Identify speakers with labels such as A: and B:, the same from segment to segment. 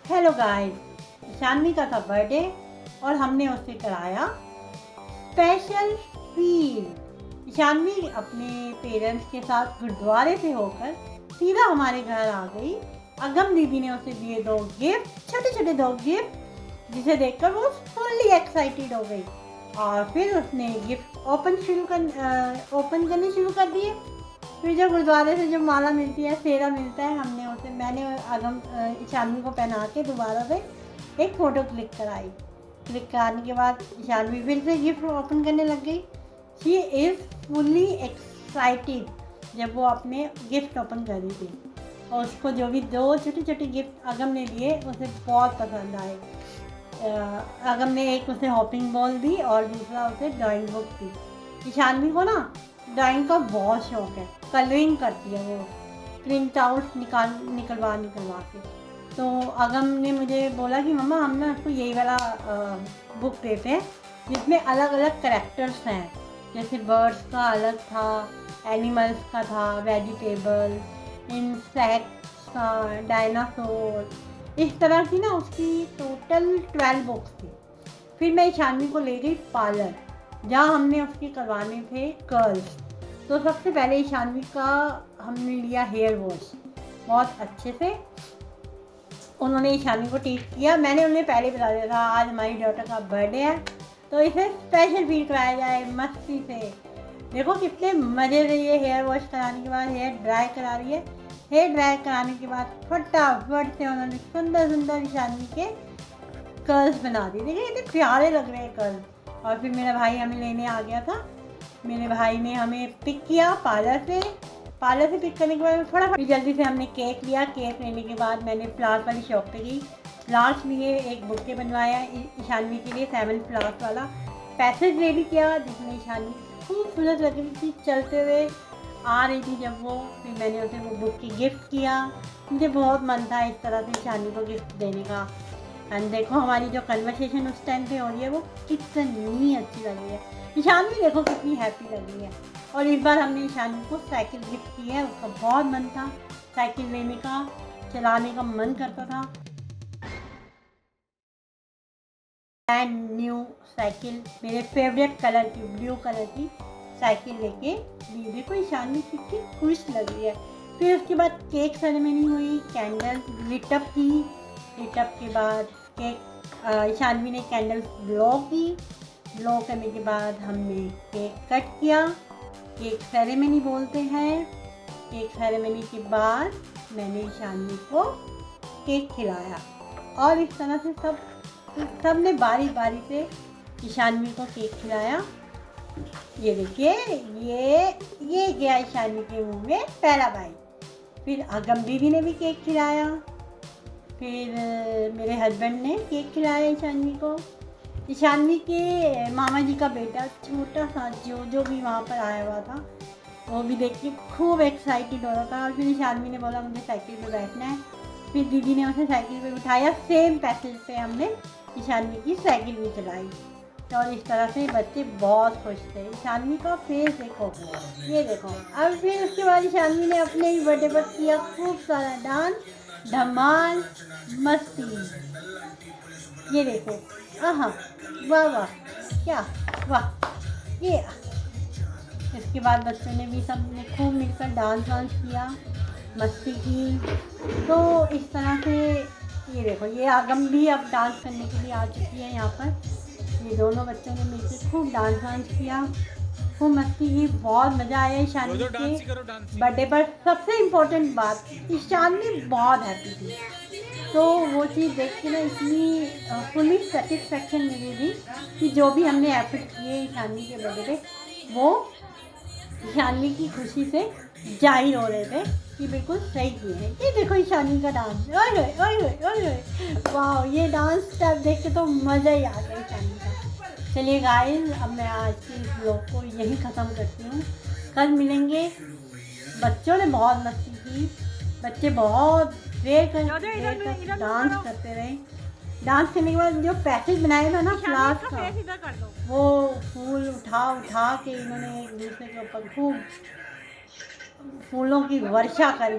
A: Hello guys, Shanvi का था birthday और हमने उसे कराया स्पेशल फील। शानवी अपने पेरेंट्स के साथ गुरुद्वारे से होकर सीधा हमारे घर आ गई। अगम दीदी ने उसे दिए 2 गिफ्ट, छोटे छोटे 2 गिफ्ट, जिसे देखकर वो फुल्ली एक्साइटेड हो गई और फिर उसने गिफ्ट ओपन करने शुरू कर दिए। फिर जो गुरुद्वारे से जो माला मिलती है, सेहरा मिलता है, मैंने शानवी को पहना के दोबारा से एक फ़ोटो क्लिक कराई। क्लिक कराने के बाद शानवी फिर से गिफ्ट ओपन करने लग गई। शी इज़ फुल्ली एक्साइटेड जब वो अपने गिफ्ट ओपन कर रही थी और उसको जो भी 2 छोटे छोटे गिफ्ट अगम ने दिए उसे बहुत पसंद आए। अगम ने एक उसे हॉपिंग बॉल दी और दूसरा उसे ड्राइंग बुक दी। शानवी को ना ड्राइंग का बहुत शौक है, कलरिंग करती है वो, प्रिंट आउट निकलवा के। तो अगम ने मुझे बोला कि मम्मा हम ना आपको यही वाला बुक देते हैं जिसमें अलग अलग करेक्टर्स हैं, जैसे बर्ड्स का अलग था, एनिमल्स का था, वेजिटेबल, इंसेक्ट्स का, डायनासोर, इस तरह की ना उसकी टोटल 12 बुक्स थी। फिर मैं शानवी को ले गई पार्लर जहाँ हमने उसके करवाने थे कर्ल्स। तो सबसे पहले शानवी का हमने लिया हेयर वॉश बहुत अच्छे से। उन्होंने शानवी को ट्रीट किया। मैंने उन्हें पहले बता दिया था आज हमारी डॉटर का बर्थडे है तो इसे स्पेशल फील कराया जाए मस्ती से। देखो कितने मज़े से ये हेयर वॉश कराने के बाद हेयर ड्राई करा रही है। हेयर ड्राई कराने के बाद फटाफट से उन्होंने सुंदर सुंदर शानवी के कर्ल्स बना दिए। देखिए कितने प्यारे लग रहे हैं कर्ल्स। और फिर मेरा भाई हमें लेने आ गया था। मेरे भाई ने हमें पिक किया पार्लर से पिक करने के बाद फटाफट जल्दी से हमने केक लिया। केक लेने के बाद मैंने फ्लावर्स वाली शॉप पे गई, फ्लावर्स लिए, एक बुके बनवाया ईशानवी के लिए 7 फ्लावर्स वाला। पैसेज रेडी किया जिसमें ईशानवी खूबसूरत लग रही थी चलते हुए आ रही थी जब वो। फिर मैंने उसे वो बुक की गिफ्ट किया। मुझे बहुत मन था इस तरह से ईशानवी को गिफ्ट देने का। एंड देखो हमारी जो कन्वर्सेशन उस टाइम पे हो रही है वो कितनी अच्छी लग रही है। ईशानवी देखो कितनी हैप्पी लग रही है। और इस बार हमने ईशानवी को साइकिल गिफ्ट की है। उसका बहुत मन था साइकिल लेने का, चलाने का मन करता था। ब्रांड न्यू साइकिल मेरे फेवरेट कलर की, ब्लू कलर की साइकिल लेके दी। देखो ईशानवी कितनी खुश लग रही है। फिर उसके बाद केक सेरेमनी हुई, कैंडल लिटअप की। लिटअप के बाद केक ईशानवी ने कैंडल ब्लो की। ब्लो करने के बाद हमने केक कट किया। केक सेरेमनी बोलते हैं। केक सेरेमनी के बाद मैंने ईशानवी को केक खिलाया और इस तरह से सब ने बारी बारी से ईशानवी को केक खिलाया। ये देखिए ये गया ईशानवी के मुंह में पहला बाइट। फिर अगम दीदी ने भी केक खिलाया। फिर मेरे हस्बैंड ने केक खिलाया ईशानवी को। ईशानवी के मामा जी का बेटा छोटा सा जो भी वहाँ पर आया हुआ था वो भी देख के खूब एक्साइटेड हो रहा था। और फिर ईशानवी ने बोला मुझे साइकिल पे बैठना है। फिर दीदी ने उसे साइकिल पे बिठाया। सेम पैसेज पे हमने ईशानवी की साइकिल भी चलाई और इस तरह से बच्चे बहुत खुश थे। ईशानवी का फेस देखो, ये देखो। अब फिर उसके बाद ईशानवी ने अपने ही बर्थडे पर किया खूब सारा डांस, धमाल, मस्ती। ये देखो, आहा, वाह वाह, क्या वाह। ये इसके बाद बच्चों ने भी सब ने खूब मिलकर डांस वांस किया, मस्ती की। तो इस तरह से ये देखो ये आगम भी अब डांस करने के लिए आ चुकी है यहाँ पर। ये दोनों बच्चों ने मिलकर खूब डांस वांस किया, खूब मस्ती की, बहुत मज़ा आया ईशानवी के बर्थडे पर। सबसे इम्पोर्टेंट बात, ईशानवी बहुत हैप्पी थी। तो वो चीज़ देख के ना इतनी फुली सेटिस्फेक्शन मिली थी कि जो भी हमने एफर्ट किए ईशानवी के बर्थडे पे वो ईशानवी की खुशी से जाहिर हो रहे थे कि बिल्कुल सही किए हैं। ये देखो ईशानवी का डांस, ओए ओए ओए ओए ओए, वाह, ये डांस स्टेप देख के तो मज़ा ही आ गया ईशानवी का। चलिए गाइस, अब मैं आज के इस ब्लॉग को यहीं ख़त्म करती हूँ। कल मिलेंगे। बच्चों ने बहुत मस्ती की, बच्चे बहुत देर तक डांस करते रहे। डांस करने के बाद जो पैसेज बनाया था ना क्लास का, वो फूल उठा के इन्होंने एक दूसरे के ऊपर खूब फूलों की वर्षा करी।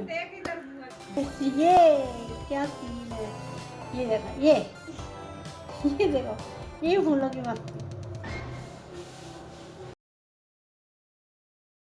A: ये क्या सीन है। ये देखो ये देखो ये फूलों की मस्ती।